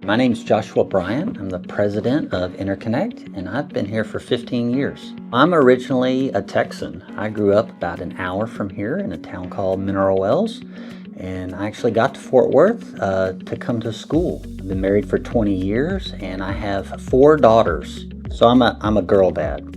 My name's Joshua Bryant. I'm the president of InterConnect, and I've been here for 15 years. I'm originally a Texan. I grew up about an hour from here in a town called Mineral Wells, and I actually got to Fort Worth to come to school. I've been married for 20 years, and I have 4 daughters. So I'm a girl dad.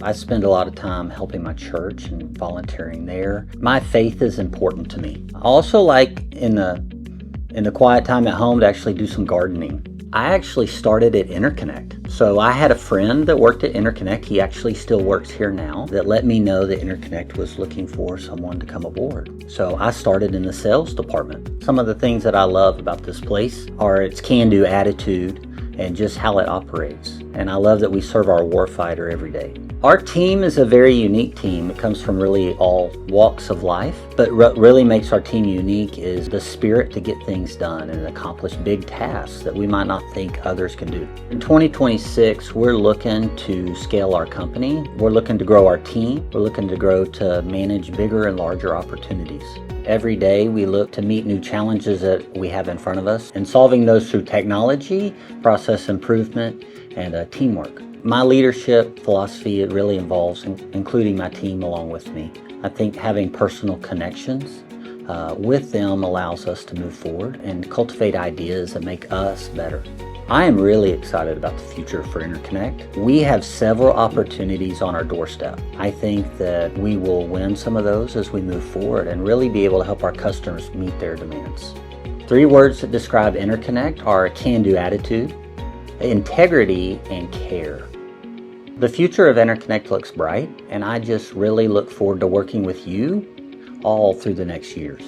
I spend a lot of time helping my church and volunteering there. My faith is important to me. I also like in the quiet time at home to actually do some gardening. I actually started at InterConnect. So I had a friend that worked at InterConnect. He actually still works here now, that let me know that InterConnect was looking for someone to come aboard. So I started in the sales department. Some of the things that I love about this place are its can-do attitude and just how it operates. And I love that we serve our warfighter every day. Our team is a very unique team. It comes from really all walks of life, but what really makes our team unique is the spirit to get things done and accomplish big tasks that we might not think others can do. In 2026, we're looking to scale our company. We're looking to grow our team. We're looking to grow to manage bigger and larger opportunities. Every day we look to meet new challenges that we have in front of us and solving those through technology, process improvement, and teamwork. My leadership philosophy, it really involves including my team along with me. I think having personal connections with them allows us to move forward and cultivate ideas that make us better. I am really excited about the future for InterConnect. We have several opportunities on our doorstep. I think that we will win some of those as we move forward and really be able to help our customers meet their demands. 3 words that describe InterConnect are a can-do attitude, integrity, and care. The future of InterConnect looks bright, and I just really look forward to working with you all through the next years.